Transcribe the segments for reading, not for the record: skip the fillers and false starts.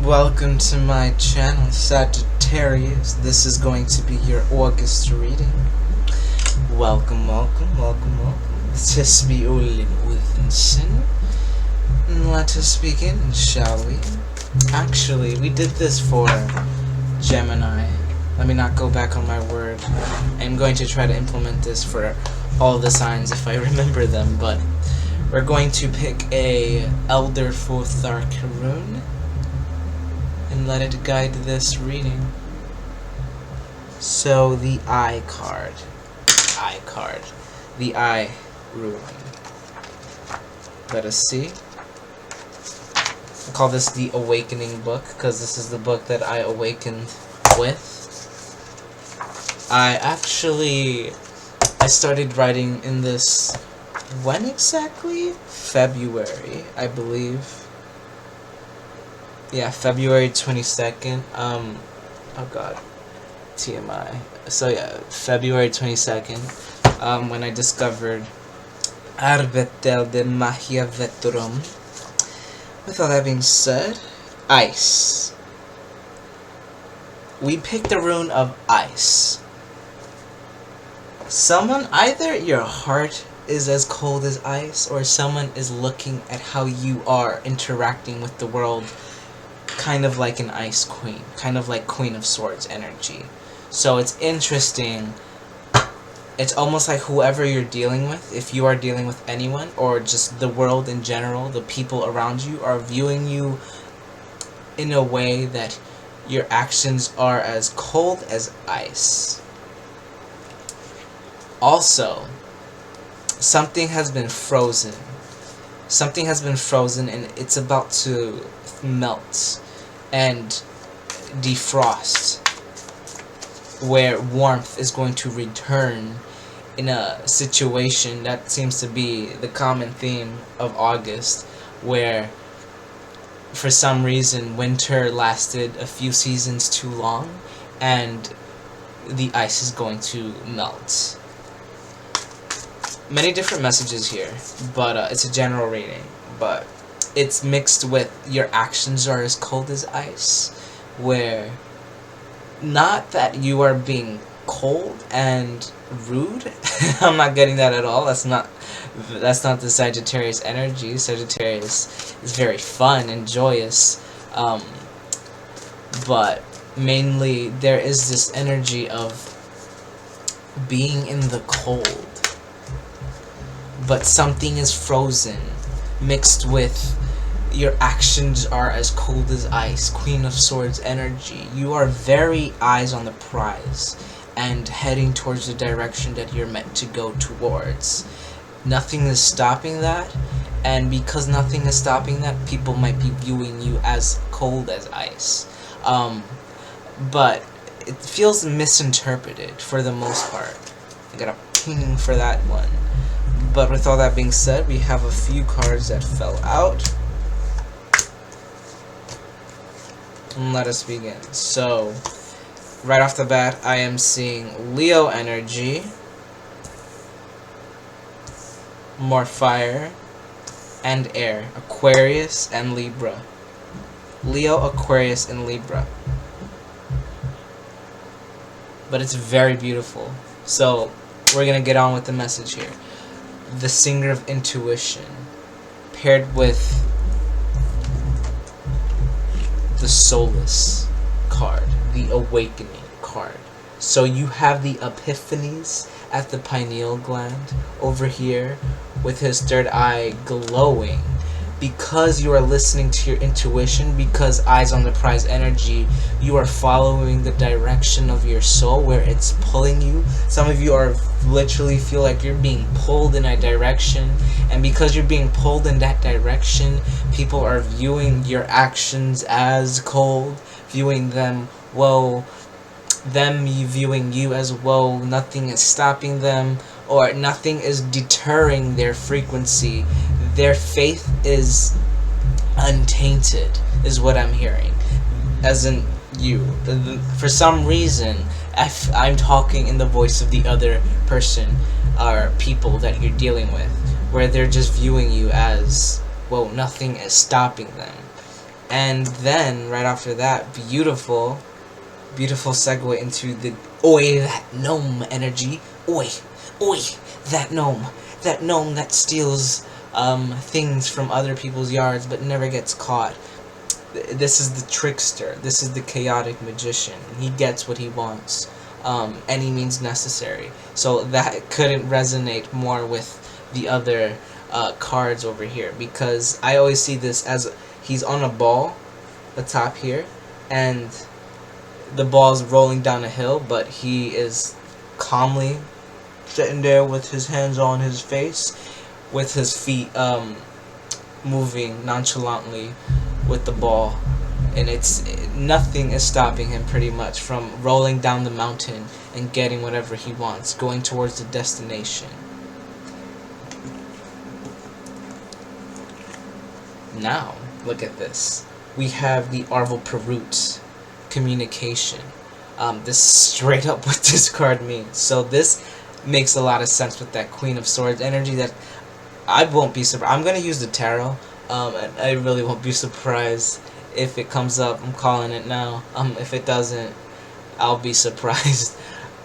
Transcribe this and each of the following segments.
Welcome to my channel, Sagittarius. This is going to be your August reading. Welcome. This be Olin Odinson. Let us begin, shall we? Actually, we did this for Gemini. Let me not go back on my word. I'm going to try to implement this for all the signs if I remember them, but we're going to pick a Elder Futhark rune and let it guide this reading. So the eye card, the eye rune. Let us see. I call this the Awakening book because this is the book that I awakened with. I started writing in this, when exactly? February, I believe. Yeah, February 22nd. Oh god, TMI. So yeah, February 22nd. When I discovered Arbetel de Magia Veterum. With all that being said, ice. We picked the rune of ice. Someone, either your heart is as cold as ice, or someone is looking at how you are interacting with the world kind of like an ice queen, kind of like Queen of Swords energy. So it's interesting. It's almost like whoever you're dealing with, if you are dealing with anyone, or just the world in general, the people around you are viewing you in a way that your actions are as cold as ice. Also, something has been frozen. Something has been frozen and it's about to melt and defrost, where warmth is going to return in a situation that seems to be the common theme of August, where for some reason winter lasted a few seasons too long and the ice is going to melt. Many different messages here, but it's a general reading, but it's mixed with your actions are as cold as ice, where not that you are being cold and rude. I'm not getting that at all. That's not the Sagittarius energy. Sagittarius is very fun and joyous, but mainly there is this energy of being in the cold, but something is frozen, mixed with your actions are as cold as ice. Queen of Swords energy. You are very eyes on the prize and heading towards the direction that you're meant to go towards. Nothing is stopping that, and because nothing is stopping that, people might be viewing you as cold as ice. But it feels misinterpreted for the most part. I got a ping for that one. But with all that being said, we have a few cards that fell out. And let us begin. So, right off the bat, I am seeing Leo energy, more fire, and air. Aquarius and Libra. Leo, Aquarius, and Libra. But it's very beautiful. So, we're gonna get on with the message here. The Singer of Intuition, paired with the Solace card, the Awakening card. So you have the Epiphanies at the pineal gland over here, with his third eye glowing, because you are listening to your intuition, because eyes on the prize energy, you are following the direction of your soul where it's pulling you. Some of you are literally feel like you're being pulled in a direction, and because you're being pulled in that direction, people are viewing your actions as cold, viewing them, whoa, them viewing you as, whoa, nothing is stopping them, or nothing is deterring their frequency. Their faith is untainted, is what I'm hearing. As in you. For some reason, I'm talking in the voice of the other person, or people that you're dealing with, where they're just viewing you as, well, nothing is stopping them. And then right after that, beautiful segue into the oi that gnome energy. Oi, oi, that gnome that steals things from other people's yards but never gets caught. This is the trickster. This is the chaotic magician. He gets what he wants, any means necessary. So that couldn't resonate more with the other cards over here, because I always see this as he's on a ball atop here, and the ball's rolling down a hill, but he is calmly sitting there with his hands on his face, with his feet moving nonchalantly with the ball, and nothing is stopping him pretty much from rolling down the mountain and getting whatever he wants, going towards the destination. Now, look at this. We have the Arvel Perut, communication. This is straight up what this card means. So this makes a lot of sense with that Queen of Swords energy. That I won't be surprised. I'm gonna use the tarot, and I really won't be surprised if it comes up. I'm calling it now. If it doesn't, I'll be surprised.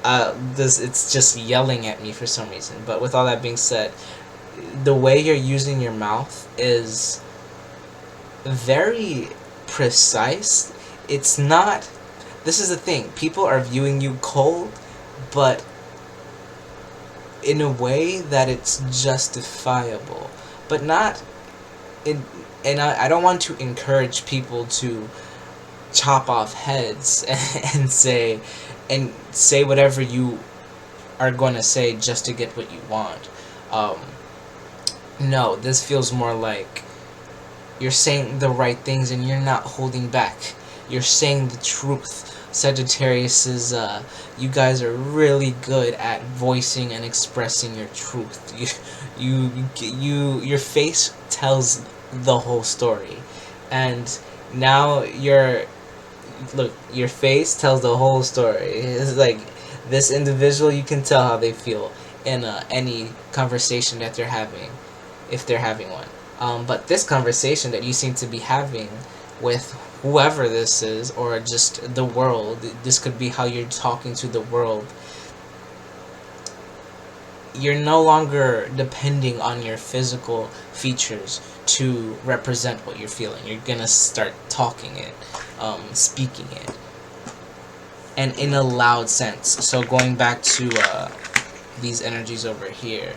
It's just yelling at me for some reason. But with all that being said, the way you're using your mouth is very precise. It's not. This is the thing. People are viewing you cold, but in a way that it's justifiable, but not in. And I don't want to encourage people to chop off heads and say whatever you are going to say just to get what you want. No, this feels more like you're saying the right things and you're not holding back. You're saying the truth. Sagittarius is, you guys are really good at voicing and expressing your truth. Your face tells the whole story, and now your face tells the whole story. It's like this individual, you can tell how they feel in any conversation that they're having, if they're having one. But this conversation that you seem to be having with whoever this is, or just the world, this could be how you're talking to the world. You're no longer depending on your physical features to represent what you're feeling. You're gonna start talking it, speaking it, and in a loud sense. So going back to these energies over here,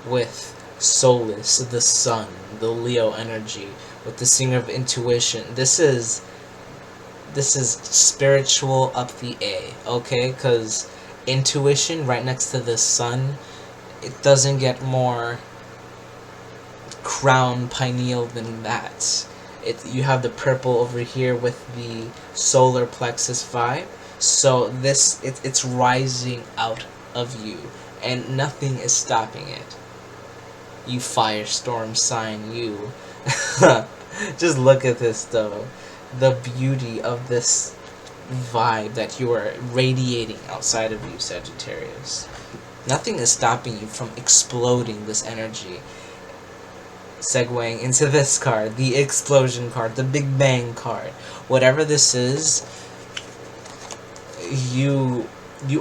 with Solus, the sun, the Leo energy, with the Singer of Intuition. This is spiritual up the A, okay? Because intuition right next to the sun, it doesn't get more crown pineal than that. You have the purple over here with the solar plexus vibe. So it's rising out of you, and nothing is stopping it. You firestorm sign, you. Just look at this though. The beauty of this vibe that you are radiating outside of you, Sagittarius. Nothing is stopping you from exploding this energy. Segueing into this card, the explosion card, the Big Bang card. Whatever this is, you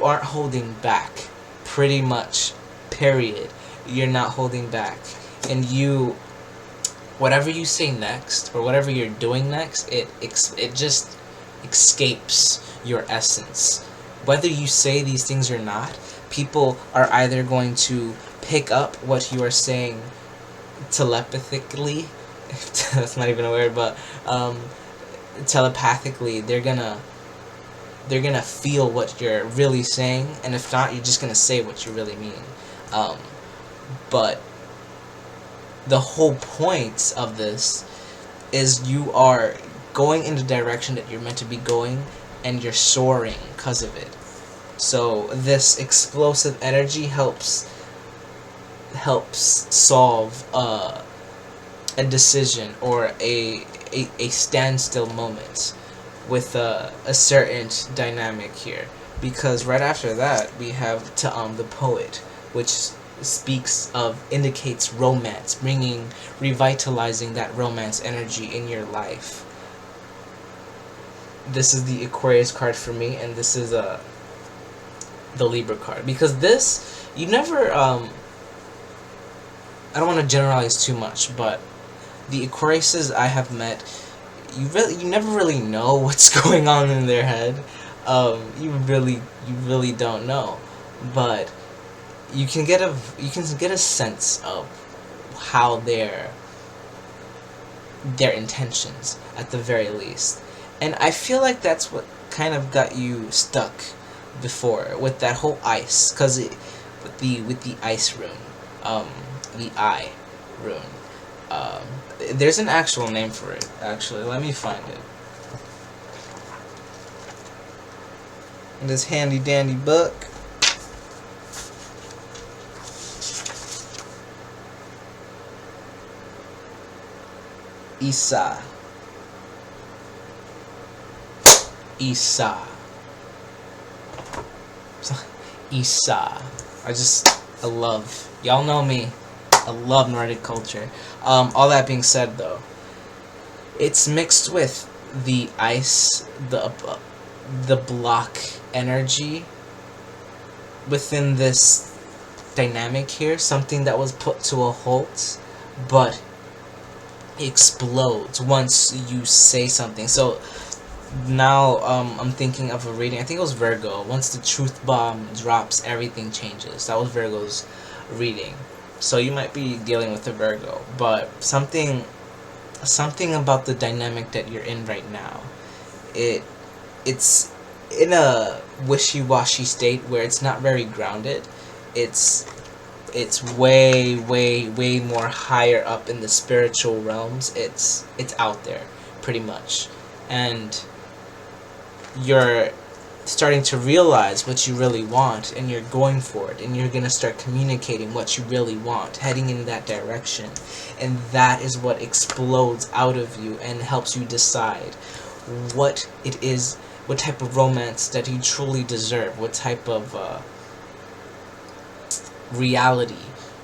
aren't holding back. Pretty much. Period. You're not holding back. And whatever you say next, or whatever you're doing next, it just escapes your essence. Whether you say these things or not, people are either going to pick up what you are saying telepathically. That's not even a word, but telepathically. They're gonna feel what you're really saying, and if not, you're just gonna say what you really mean. But the whole point of this is you are going in the direction that you're meant to be going, and you're soaring because of it. So this explosive energy helps solve a decision or a standstill moment with a certain dynamic here. Because right after that we have the poet, which indicates romance, revitalizing that romance energy in your life. this is the Aquarius card for me, and this is the Libra card, because this, you never I don't want to generalize too much, but the Aquariuses I have met, you never really know what's going on in their head. You really don't know, but you can get a sense of how their intentions at the very least. And I feel like that's what kind of got you stuck before with that whole ice, cuz with the ice rune, the eye rune. There's an actual name for it, actually. Let me find it. In this handy dandy book. Isa. Isa. Isa. I love. Y'all know me. I love Nordic culture. All that being said, though, it's mixed with the ice, the block energy within this dynamic here. Something that was put to a halt, but explodes once you say something. So now I'm thinking of a reading. I think it was Virgo. Once the truth bomb drops, everything changes. That was Virgo's reading. So you might be dealing with a Virgo, but something about the dynamic that you're in right now, it's in a wishy-washy state where it's not very grounded. It's way more higher up in the spiritual realms. It's out there pretty much, and you're starting to realize what you really want, and you're going for it, and you're gonna start communicating what you really want, heading in that direction, and that is what explodes out of you and helps you decide what it is, what type of romance that you truly deserve, what type of reality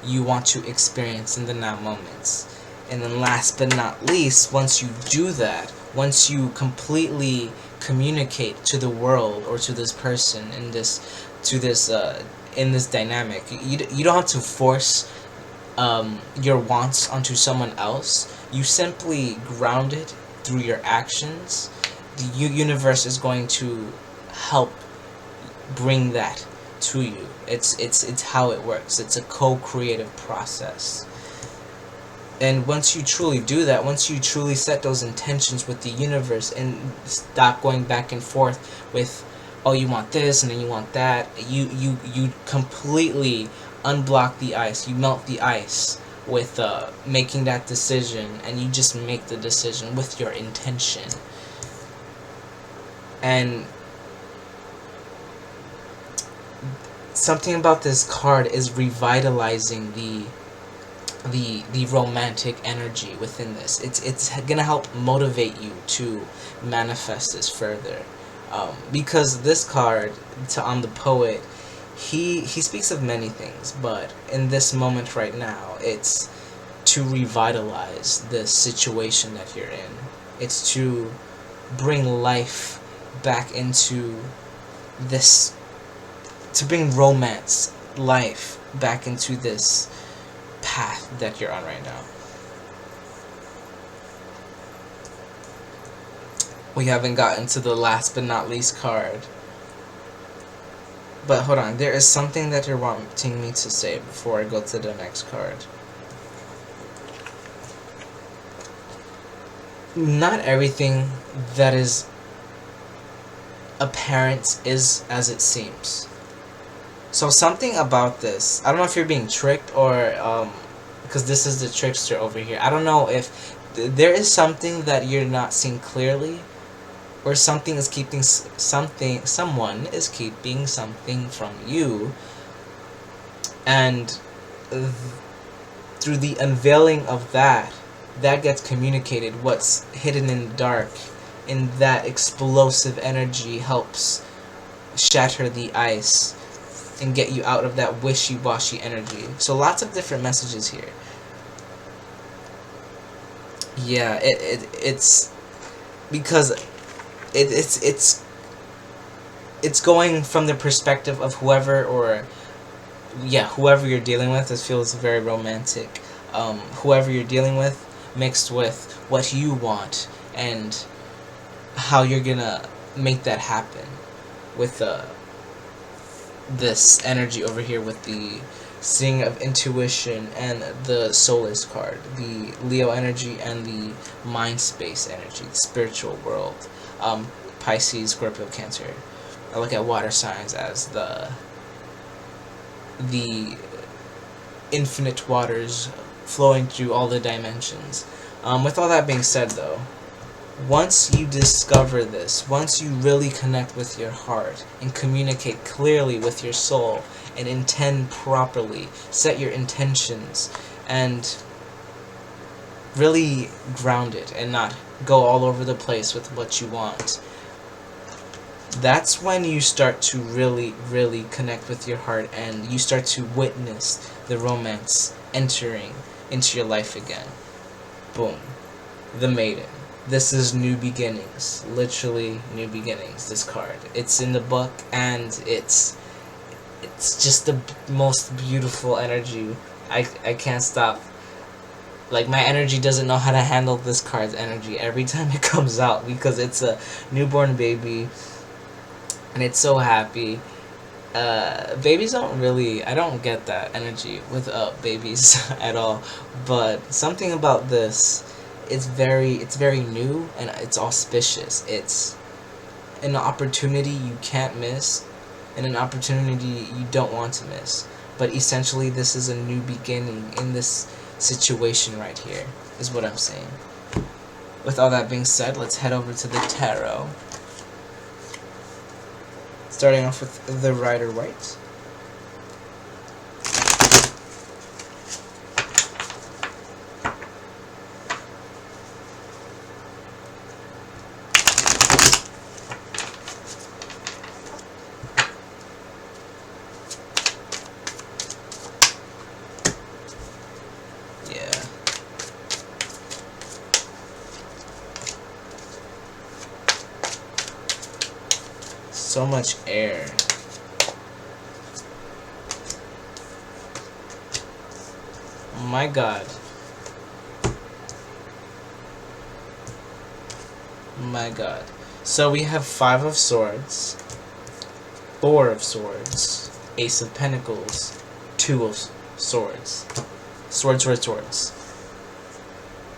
you want to experience in the now moments. And then last but not least, once you do that, once you completely communicate to the world or to this person in this dynamic, you don't have to force your wants onto someone else. You simply ground it through your actions. The universe is going to help bring that to you. It's how it works. It's a co-creative process. And once you truly do that, once you truly set those intentions with the universe and stop going back and forth with, oh, you want this and then you want that, you completely unblock the ice. You melt the ice with making that decision, and you just make the decision with your intention. And something about this card is revitalizing the romantic energy within this. It's gonna help motivate you to manifest this further, because this card, on the poet, he speaks of many things, but in this moment right now, it's to revitalize the situation that you're in. It's to bring life back into this, to bring romance, life back into this path that you're on right now. We haven't gotten to the last but not least card. But hold on, there is something that you're wanting me to say before I go to the next card. Not everything that is apparent is as it seems. So something about this, I don't know if you're being tricked or, because this is the trickster over here. I don't know if there is something that you're not seeing clearly, or something is keeping someone is keeping something from you, and through the unveiling of that gets communicated. What's hidden in the dark, in that explosive energy, helps shatter the ice and get you out of that wishy-washy energy. So lots of different messages here. Yeah, it's because it's going from the perspective of whoever you're dealing with. This feels very romantic. Whoever you're dealing with mixed with what you want and how you're gonna make that happen with this energy over here with the Seeing of Intuition and the Solace card, the Leo energy and the Mind Space energy, the spiritual world. Pisces, Scorpio, Cancer. I look at water signs as the infinite waters flowing through all the dimensions. With all that being said, though, once you discover this, once you really connect with your heart and communicate clearly with your soul and intend properly, set your intentions, and really ground it and not go all over the place with what you want, that's when you start to really, really connect with your heart and you start to witness the romance entering into your life again. Boom. The Maiden. This is new beginnings. Literally new beginnings, this card. It's in the book and it's just the most beautiful energy. I can't stop. Like, my energy doesn't know how to handle this card's energy every time it comes out because it's a newborn baby and it's so happy. Babies don't really, I don't get that energy with babies at all, but something about this, it's very new and it's auspicious. It's an opportunity you can't miss and an opportunity you don't want to miss. But essentially this is a new beginning in this situation right here, is what I'm saying. With all that being said, let's head over to the tarot. Starting off with the Rider-Waite. So much air. My God. My God. So we have 5 of Swords, 4 of Swords, Ace of Pentacles, 2 of Swords. Swords, swords, swords.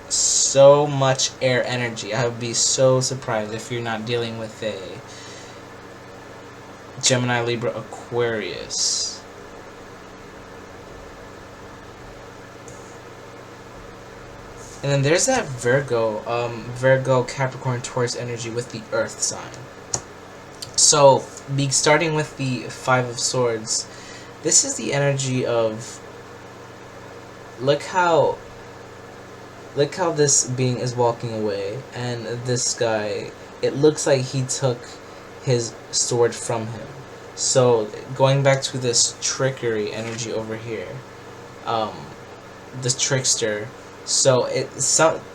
So much air energy. I would be so surprised if you're not dealing with a Gemini, Libra, Aquarius. And then there's that Virgo, Capricorn, Taurus energy with the Earth sign. So, starting with the 5 of Swords, this is the energy of, look how this being is walking away, and this guy, it looks like he took his sword from him. So going back to this trickery energy over here, this trickster, so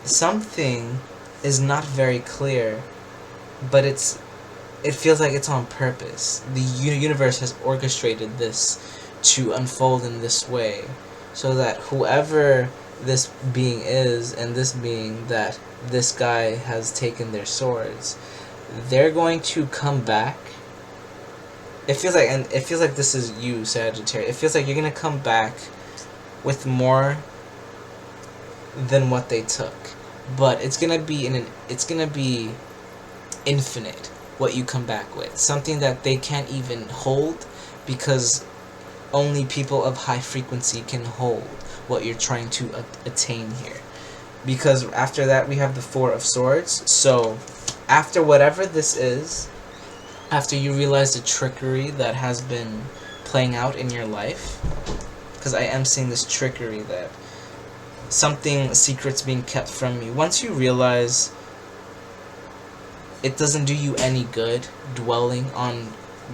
something is not very clear, but it feels like it's on purpose. The universe has orchestrated this to unfold in this way, so that whoever this being is, and this being that this guy has taken their swords, they're going to come back. It feels like this is you, Sagittarius. It feels like you're gonna come back with more than what they took, but it's gonna be infinite what you come back with. Something that they can't even hold, because only people of high frequency can hold what you're trying to attain here. Because after that we have the 4 of Swords. So after whatever this is, after you realize the trickery that has been playing out in your life, because I am seeing this trickery, that secret's being kept from you. Once you realize it doesn't do you any good dwelling on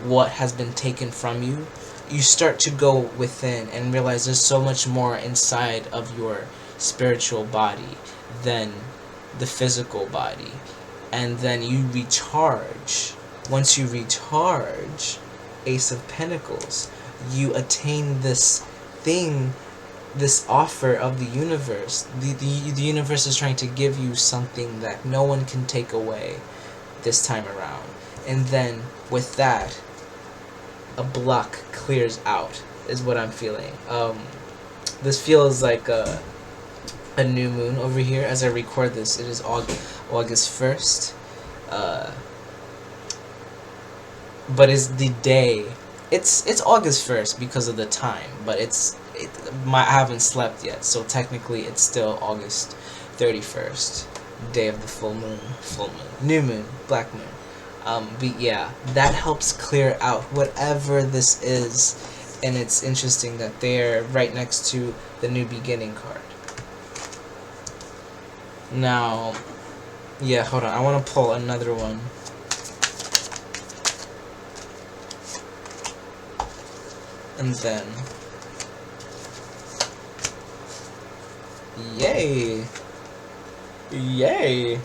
what has been taken from you, you start to go within and realize there's so much more inside of your spiritual body than the physical body. and then you recharge. Once you recharge, Ace of Pentacles, you attain this thing, this offer of the universe. The universe is trying to give you something that no one can take away this time around. And then with that, a block clears out, is what I'm feeling. This feels like a new moon over here as I record this. It is August 1st. But it's the day. It's August 1st because of the time, but I haven't slept yet, so technically it's still August 31st, day of the full moon, new moon, black moon. But yeah, that helps clear out whatever this is, and it's interesting that they're right next to the new beginning card. Now, yeah, hold on, I want to pull another one. And then, yay! Yay!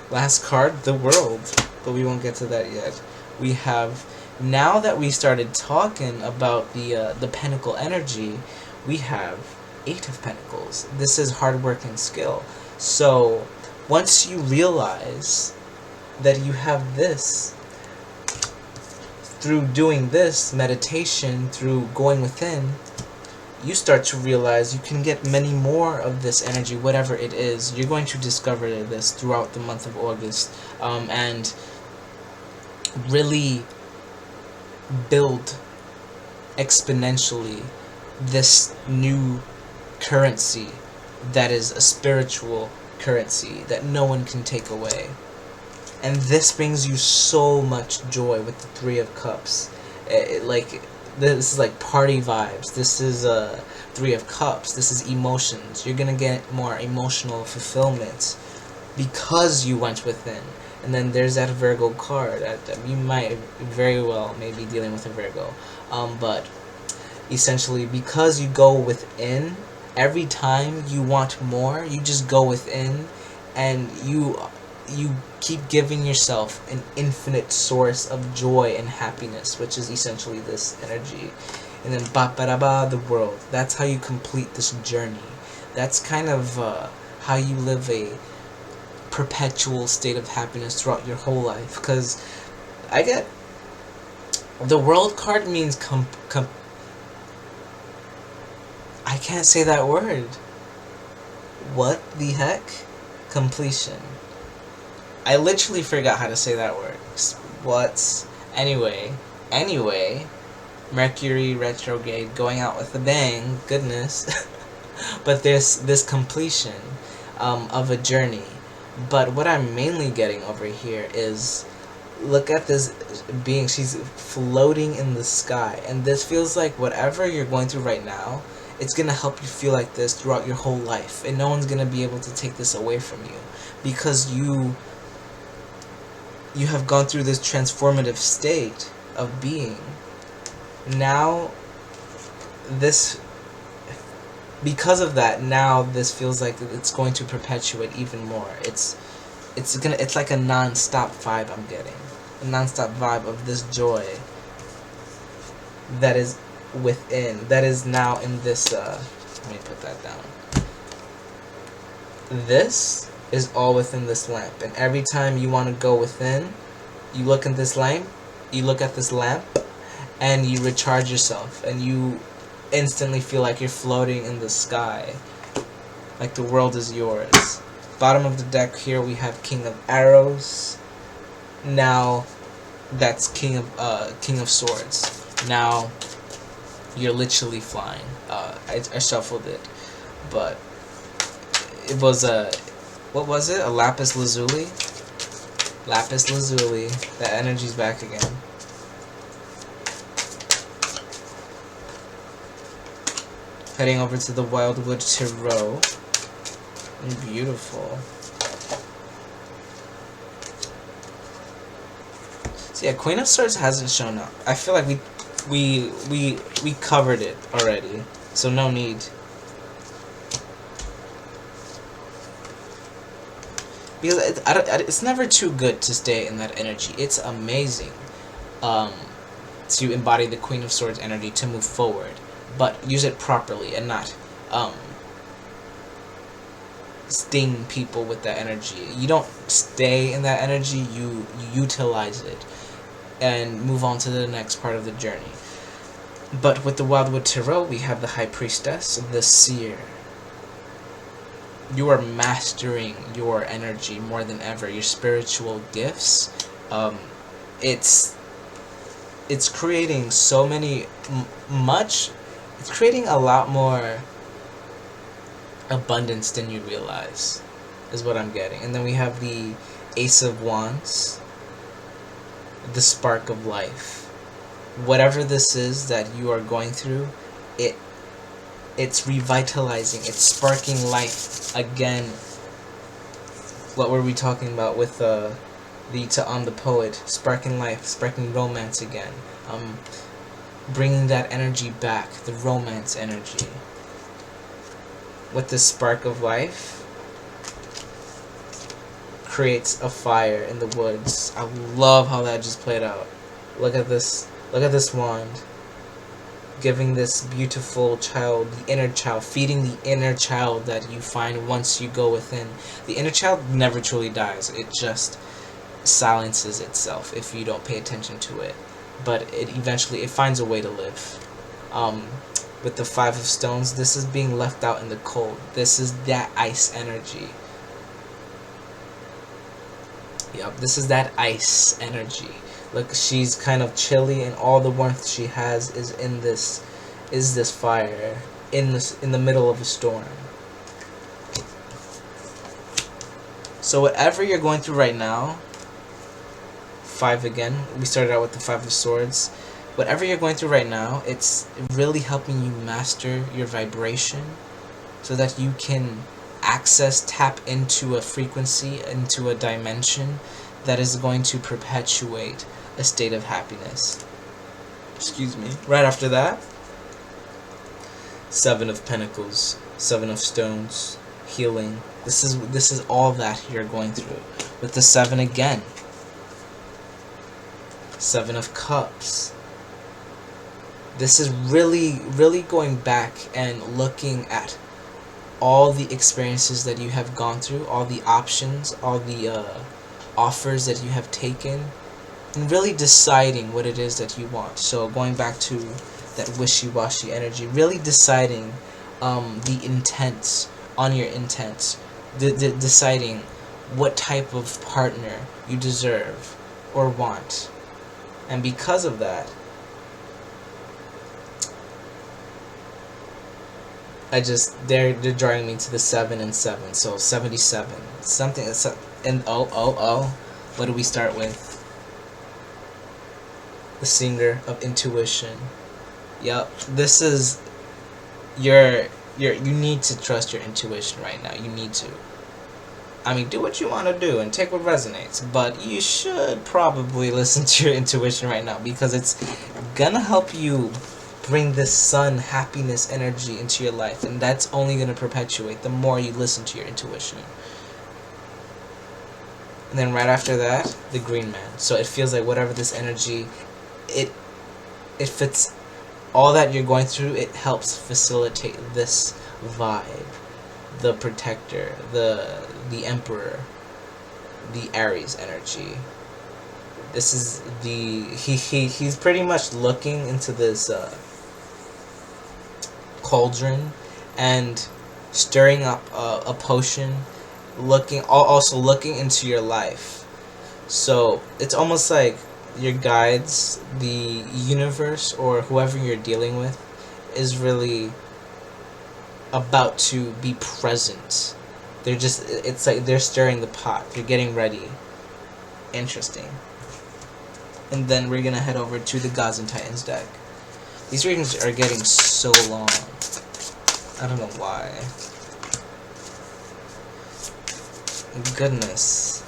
Last card, the world. But we won't get to that yet. We have, now that we started talking about the pentacle energy, we have 8 of Pentacles. This is hard work and skill. So, once you realize that you have this, through doing this meditation, through going within, you start to realize you can get many more of this energy, whatever it is. You're going to discover this throughout the month of August, and really build exponentially this new currency that is a spiritual currency that no one can take away. And this brings you so much joy with the 3 of Cups. This is like party vibes. This is 3 of Cups. This is emotions. You're gonna get more emotional fulfillment because you went within. And then there's that Virgo card. You might very well maybe dealing with a Virgo, but essentially because you go within, every time you want more, you just go within, and you keep giving yourself an infinite source of joy and happiness, which is essentially this energy. And then ba-ba-da-ba, the world. That's how you complete this journey. That's kind of how you live a perpetual state of happiness throughout your whole life. Because I get the world card means I can't say that word. What the heck? Completion. I literally forgot how to say that word. What? Anyway, Mercury retrograde, going out with a bang, goodness. But there's this completion of a journey. But what I'm mainly getting over here is, look at this being. She's floating in the sky, and this feels like whatever you're going through right now, it's gonna help you feel like this throughout your whole life, and no one's gonna be able to take this away from you, because you have gone through this transformative state of being. Now, because of that, now this feels like it's going to perpetuate even more. It's like a non-stop vibe I'm getting. A non-stop vibe of this joy that is within, that is now in this, let me put that down. This is all within this lamp, and every time you want to go within, you look at this lamp, and you recharge yourself, and you instantly feel like you're floating in the sky, like the world is yours. Bottom of the deck here we have King of Arrows. Now that's King of Swords. Now you're literally flying. I shuffled it, but it was what was it? A lapis lazuli? Lapis lazuli. That energy's back again. Heading over to the Wildwood Tarot. Beautiful. So yeah, Queen of Swords hasn't shown up. I feel like we covered it already, so no need. because it's never too good to stay in that energy. It's amazing to embody the Queen of Swords energy to move forward, but use it properly and not sting people with that energy. You don't stay in that energy, you utilize it and move on to the next part of the journey. But with the Wildwood Tarot, we have the High Priestess, the Seer. You are mastering your energy more than ever, your spiritual gifts. It's creating so many, it's creating a lot more abundance than you realize, is what I'm getting. And then we have the Ace of Wands, the Spark of Life. Whatever this is that you are going through, it's revitalizing, it's sparking life again. What were we talking about with the poet? Sparking life, sparking romance again. Bringing that energy back, the romance energy. With the Spark of Life, creates a fire in the woods. I love how that just played out. Look at this wand. Giving this beautiful child, the inner child, feeding the inner child that you find once you go within. The inner child never truly dies. It just silences itself if you don't pay attention to it. But it eventually finds a way to live. With the Five of Stones, this is being left out in the cold. This is that ice energy. Yep, this is that ice energy. Look, she's kind of chilly, and all the warmth she has is in this fire, in the middle of a storm. So whatever you're going through right now, 5 again. We started out with the Five of Swords. Whatever you're going through right now, it's really helping you master your vibration, so that you can tap into a frequency, into a dimension that is going to perpetuate a state of happiness. Excuse me. Right after that, 7 of Pentacles, 7 of Stones, healing. This is all that you're going through. With the 7 again, 7 of Cups. This is really going back and looking at all the experiences that you have gone through, all the options, all the offers that you have taken, and really deciding what it is that you want. So going back to that wishy-washy energy, really deciding the intents on your intents, deciding what type of partner you deserve or want. And because of that, they're drawing me to the 7 and 7, so 77. Something, and what do we start with? The Singer of Intuition. Yep, this is you need to trust your intuition right now. You need to. I mean, do what you want to do and take what resonates, but you should probably listen to your intuition right now, because it's gonna help you bring this sun happiness energy into your life, and that's only going to perpetuate the more you listen to your intuition. And then right after that, the Green Man. So it feels like whatever this energy, it fits all that you're going through. It helps facilitate this vibe. The Protector, the Emperor, the Aries energy. This is he's pretty much looking into this cauldron and stirring up a potion, also looking into your life. So it's almost like your guides, the universe, or whoever you're dealing with is really about to be present. It's like they're stirring the pot, they're getting ready. Interesting. And then we're gonna head over to the Gods and Titans deck. These readings are getting so long. I don't know why. Goodness.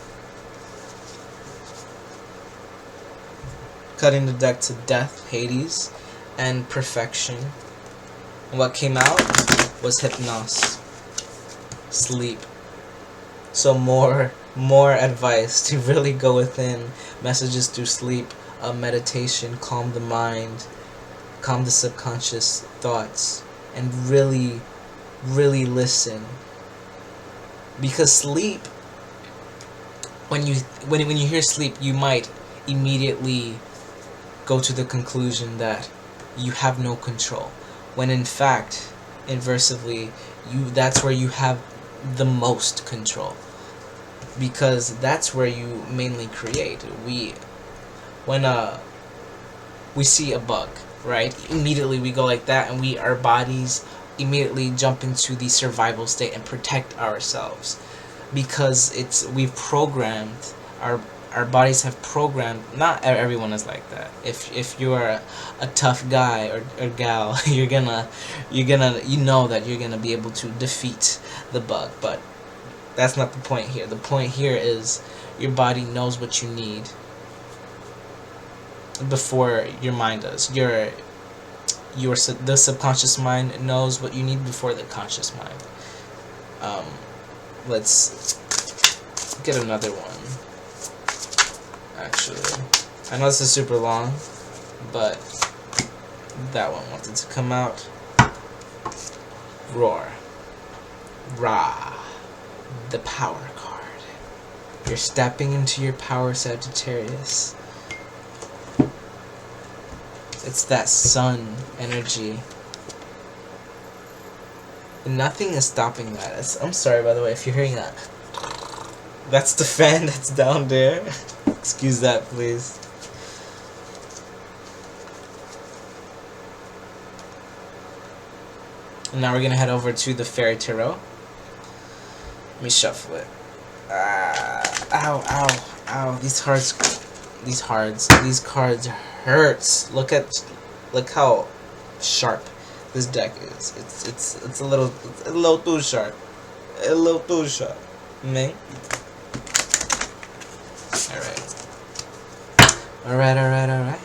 Cutting the deck to Death, Hades, and Perfection. And what came out was Hypnos. Sleep. So more more advice to really go within, messages through sleep, meditation, calm the mind, calm the subconscious thoughts, and really, really listen. Because sleep, when you hear sleep, you might immediately go to the conclusion that you have no control, when in fact, inversely, that's where you have the most control, because that's where you mainly create. When we see a bug, right? Immediately we go like that, and our bodies immediately jump into the survival state and protect ourselves, because we've programmed our bodies have programmed. Not everyone is like that. If you are a tough guy or gal, you know that you're gonna be able to defeat the bug, but that's not the point here. The point here is your body knows what you need before your mind does. The subconscious mind knows what you need before the conscious mind. Let's get another one. Actually, I know this is super long, but that one wanted to come out. Roar. Ra. The power card. You're stepping into your power, Sagittarius. It's that sun energy. Nothing is stopping that. I'm sorry, by the way, if you're hearing that. That's the fan that's down there. Excuse that, please. And now we're gonna head over to the Fairy Tarot. Let me shuffle it. Ow, ow, ow. These cards hurts. Look how sharp this deck is. It's a little too sharp. A little too sharp. Me. Alright.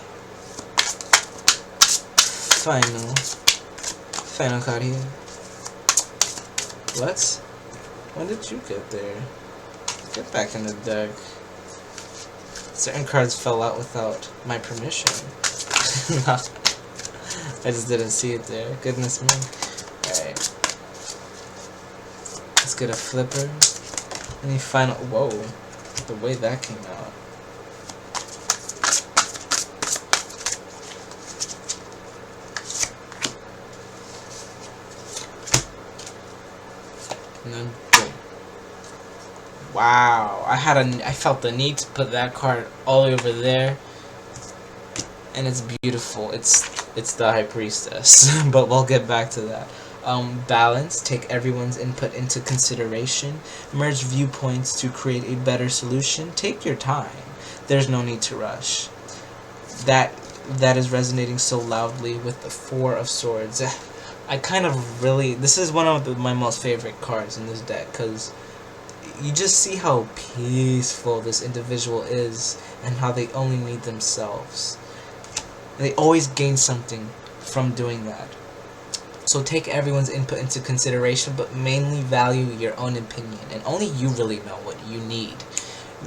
Final card here. What? When did you get there? Get back in the deck. Certain cards fell out without my permission. I just didn't see it there. Goodness me. Alright. Let's get a flipper. Any final... Whoa. The way that came out. And then boom. Wow, I felt the need to put that card all the way over there, and it's beautiful. It's the High Priestess, but we'll get back to that. Balance. Take everyone's input into consideration. Merge viewpoints to create a better solution. Take your time. There's no need to rush. That is resonating so loudly with the Four of Swords. I kind of really... This is one of my most favorite cards in this deck, because you just see how peaceful this individual is and how they only need themselves. They always gain something from doing that. So take everyone's input into consideration, but mainly value your own opinion, and only you really know what you need.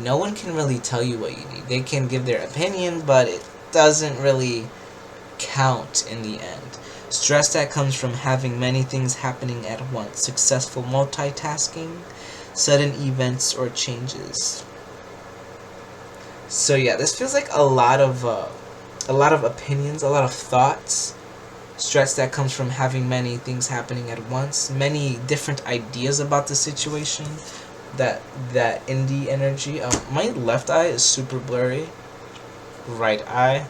No one can really tell you what you need. They can give their opinion, but it doesn't really count in the end. Stress that comes from having many things happening at once. Successful multitasking, sudden events or changes. So yeah, this feels like a lot of opinions, a lot of thoughts. Stress that comes from having many things happening at once, many different ideas about the situation. That indie energy. My left eye is super blurry. Right eye.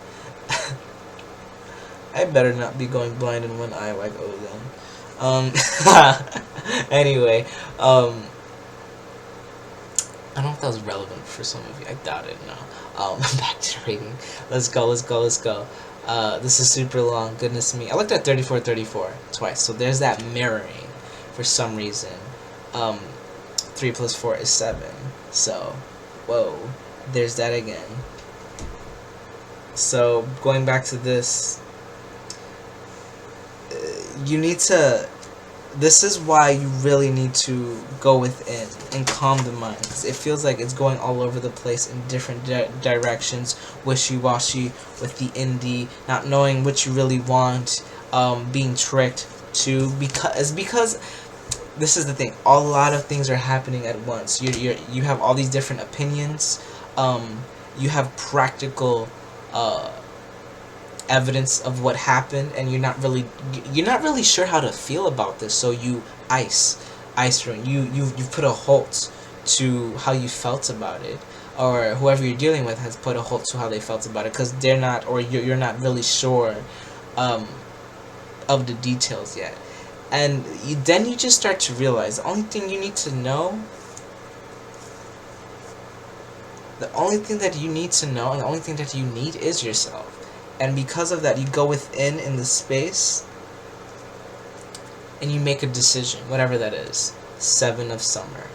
I better not be going blind in one eye like Odin. Anyway, I don't know if that was relevant for some of you. I doubt it. No. Back to the reading. Let's go. This is super long. Goodness me. I looked at 34 twice. So there's that mirroring for some reason. 3 plus 4 is 7. So, whoa. There's that again. So, going back to this, you need to this is why you really need to go within and calm the mind, because it feels like it's going all over the place in different directions, wishy-washy with the indie, not knowing what you really want, being tricked to, because this is the thing, a lot of things are happening at once. You have all these different opinions, you have practical evidence of what happened, and you're not really sure how to feel about this, so you ice you put a halt to how you felt about it, or whoever you're dealing with has put a halt to how they felt about it, because they're not, or you're not really sure of the details yet. And then you just start to realize the only thing you need to know, the only thing that you need to know, and the only thing that you need is yourself. And because of that, you go within in the space, and you make a decision, whatever that is. 7 of Summer.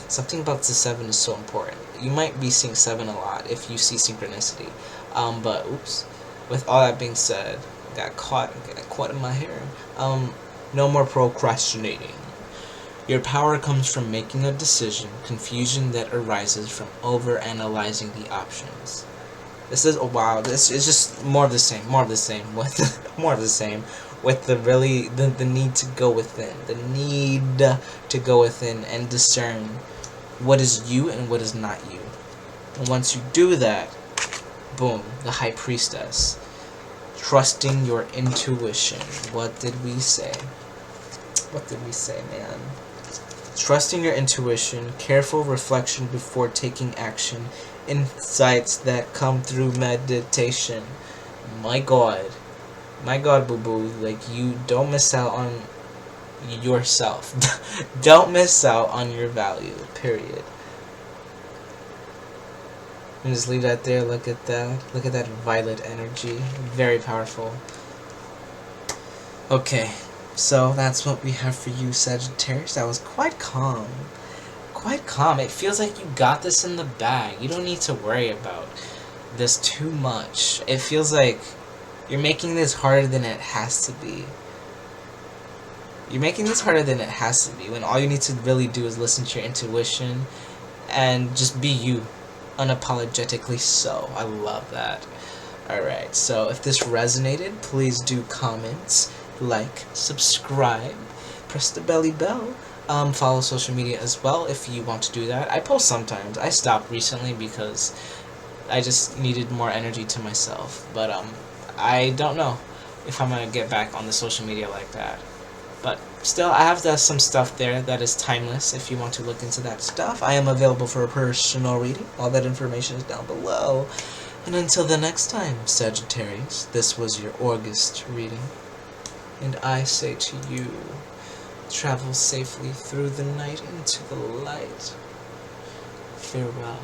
Something about the 7 is so important. You might be seeing 7 a lot if you see synchronicity. But, oops. With all that being said, got caught in my hair. No more procrastinating. Your power comes from making a decision, confusion that arises from over-analyzing the options. This is, oh wow, this is just more of the same, with more of the same, with the need to go within, and discern what is you and what is not you. And once you do that, boom, the High Priestess. Trusting your intuition. What did we say? Man? Trusting your intuition, careful reflection before taking action, insights that come through meditation. My God, boo-boo, like, you don't miss out on yourself. Don't miss out on your value, period. And just leave that there. Look at that violet energy, very powerful. Okay, so that's what we have for you, Sagittarius. That was quite calm. It feels like you got this in the bag. You don't need to worry about this too much. It feels like you're making this harder than it has to be. When all you need to really do is listen to your intuition and just be you, unapologetically so. I love that. Alright, so if this resonated, please do comment, like, subscribe, press the belly bell. Follow social media as well if you want to do that. I post sometimes. I stopped recently because I just needed more energy to myself. But I don't know if I'm gonna get back on the social media like that. But still, I have some stuff there that is timeless if you want to look into that stuff. I am available for a personal reading. All that information is down below. And until the next time, Sagittarius, this was your August reading. And I say to you, travel safely through the night into the light. Farewell.